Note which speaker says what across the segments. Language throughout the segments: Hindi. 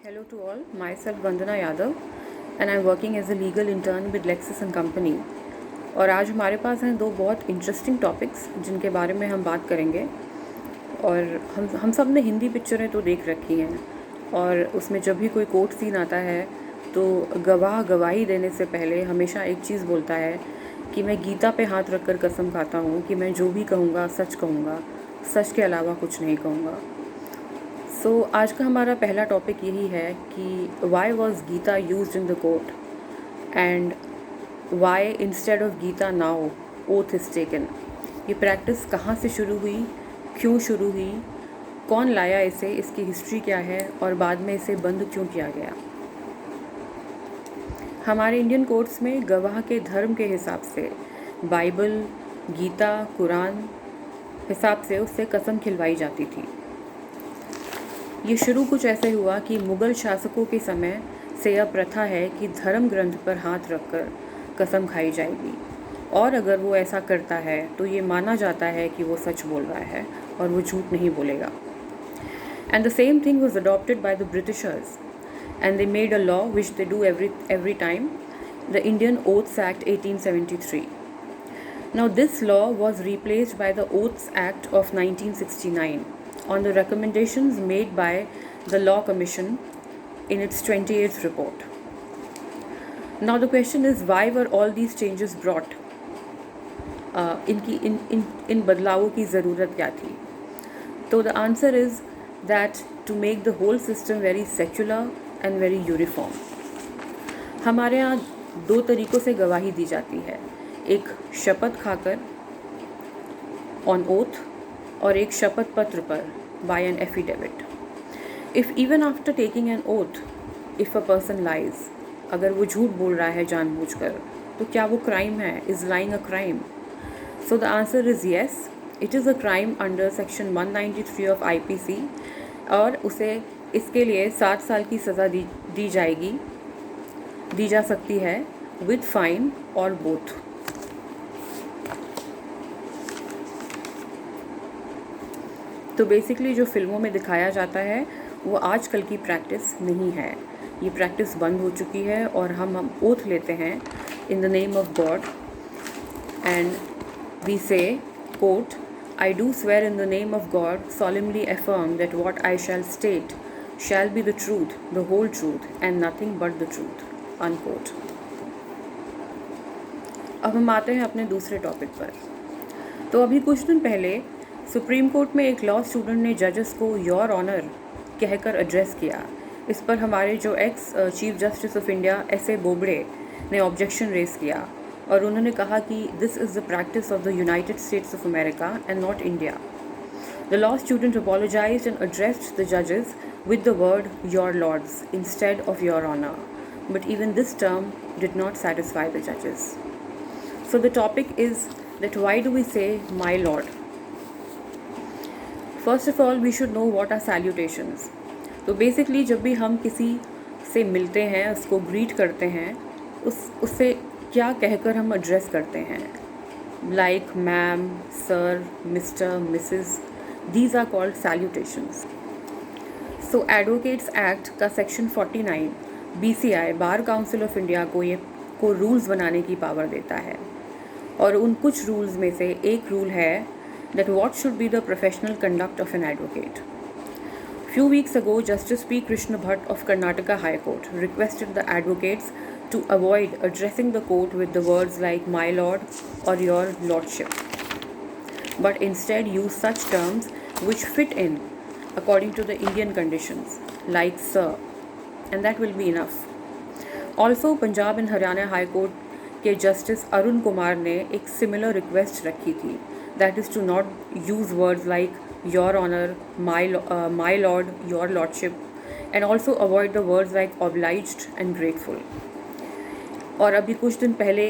Speaker 1: Hello to all, myself Vandana Yadav and I'm working as a legal intern with Lexis and Company। और आज हमारे पास हैं दो बहुत इंटरेस्टिंग टॉपिक्स जिनके बारे में हम बात करेंगे। और हम सब ने हिंदी पिक्चरें तो देख रखी हैं और उसमें जब भी कोई कोर्ट सीन आता है तो गवाह गवाही देने से पहले हमेशा एक चीज़ बोलता है कि मैं गीता पे हाथ रख कर कसम खाता हूँ कि मैं जो भी कहूँगा, सच के अलावा कुछ नहीं कहूँगा। आज का हमारा पहला टॉपिक यही है कि why was Gita use in the court and why instead of Gita now oath is taken. ये प्रैक्टिस कहाँ से शुरू हुई, क्यों शुरू हुई, कौन लाया इसे, इसकी हिस्ट्री क्या है और बाद में इसे बंद क्यों किया गया। हमारे इंडियन कोर्ट्स में गवाह के धर्म के हिसाब से बाइबल, गीता, कुरान हिसाब से उससे कसम खिलवाई जाती थी। ये शुरू कुछ ऐसे हुआ कि मुग़ल शासकों के समय से यह प्रथा है कि धर्म ग्रंथ पर हाथ रखकर कसम खाई जाएगी और अगर वो ऐसा करता है तो ये माना जाता है कि वो सच बोल रहा है और वो झूठ नहीं बोलेगा। And the same thing was adopted by the Britishers and they made a law which they do every time, the Indian oaths act 1873। Now this law was replaced by the Oaths Act of 1969 on the recommendations made by the Law Commission in its 28th report. Now the question is, why were all these changes brought? इन बदलावों की ज़रूरत क्या थी? तो the answer is that to make the whole system very secular and very uniform. हमारे यहाँ दो तरीक़ों से गवाही दी जाती है, एक शपथ खाकर ऑन ओथ और एक शपथ पत्र पर by an affidavit. If even after taking an oath if a person lies, अगर वो झूठ बोल रहा है जानबूझकर, तो क्या वो क्राइम है? Is lying a crime? So the answer is yes, it is a crime under section 193 of IPC और उसे इसके लिए 7 साल की सज़ा दी जा सकती है विद फाइन और बोथ। तो बेसिकली जो फिल्मों में दिखाया जाता है वो आजकल की प्रैक्टिस नहीं है, ये प्रैक्टिस बंद हो चुकी है और हम ओथ लेते हैं in the name of God and we say quote, I do swear in the name of God solemnly affirm that what I shall state shall be the truth, the whole truth and nothing but the truth, unquote। अब हम आते हैं अपने दूसरे टॉपिक पर। तो अभी कुछ दिन पहले सुप्रीम कोर्ट में एक लॉ स्टूडेंट ने जजेस को योर ऑनर कहकर एड्रेस किया। इस पर हमारे जो ex chief justice of India S.A. Bobde ने ऑब्जेक्शन रेस किया और उन्होंने कहा कि this is the practice of the United states of America and not India. The law student apologized and addressed the judges with the word your lords instead of your honor, but even this term did not satisfy the judges. So the topic is that why do we say my lord? First of all we should know what are salutations. तो बेसिकली जब भी हम किसी से मिलते हैं, उसको ग्रीट करते हैं, उससे क्या कहकर हम एड्रेस करते हैं, like ma'am, sir, mister, Mrs, these are called salutations. So advocates act का section 49 BCI bar council of India को रूल्स बनाने की पावर देता है और उन कुछ रूल्स में से एक रूल है that what should be the professional conduct of an advocate. Few weeks ago, Justice P. Krishna Bhatt of Karnataka High Court requested the advocates to avoid addressing the court with the words like my lord or your lordship, but instead use such terms which fit in according to the Indian conditions, like sir, and that will be enough. Also, Punjab and Haryana High Court के जस्टिस अरुण कुमार ने एक सिमिलर रिक्वेस्ट रखी थी, that is to not use words like your honor, my lord, your lordship, and also avoid the words like obliged and grateful. और अभी कुछ दिन पहले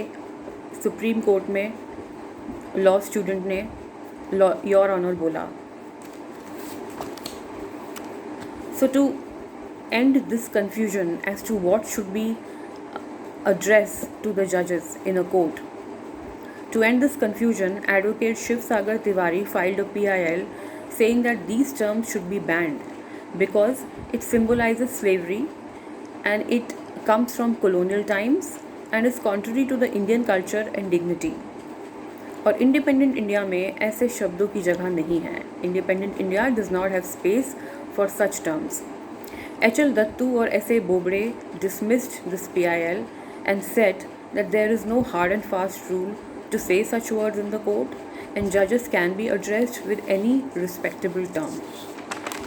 Speaker 1: सुप्रीम कोर्ट में लॉ स्टूडेंट ने योर ऑनर बोला। So to end this confusion as to what should be addressed to the judges in a court, to end this confusion, Advocate Shiv Sagar Tiwari filed a PIL saying that these terms should be banned because it symbolizes slavery and it comes from colonial times and is contrary to the Indian culture and dignity. और इंडिपेंडेंट इंडिया में ऐसे शब्दों की जगह नहीं है. Independent India does not have space for such terms. H.L. Dattu or S.A. Bobde dismissed this PIL and said that there is no hard and fast rule to say such words in the court and judges can be addressed with any respectable term.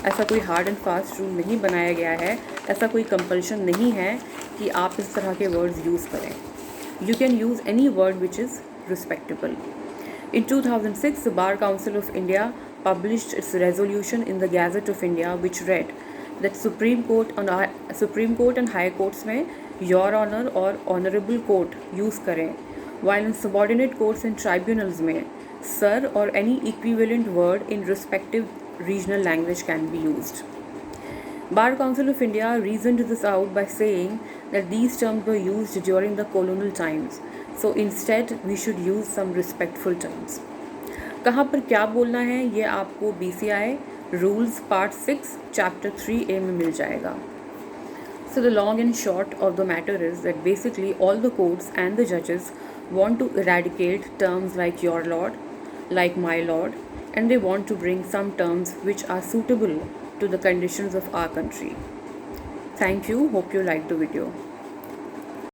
Speaker 1: ऐसा कोई हार्ड एंड फास्ट रूल नहीं बनाया गया है, ऐसा कोई कंपल्शन नहीं है कि आप इस तरह के वर्ड्स यूज़ करें. You can use any word which is respectable. In 2006, the Bar Council of India published its resolution in the Gazette of India which read that Supreme Court and High Courts में Your Honor और Honorable Court use करें, while in subordinate courts and tribunals में Sir or any equivalent word in respective regional language can be used. Bar Council of India reasoned this out by saying that these terms were used during the colonial times, so instead we should use some respectful terms. कहाँ पर क्या बोलना है ये आपको BCI rules part 6 chapter 3A में मिल जाएगा. So the long and short of the matter is that basically all the courts and the judges want to eradicate terms like your lord, like my lord, and they want to bring some terms which are suitable to the conditions of our country. Thank you. Hope you liked the video.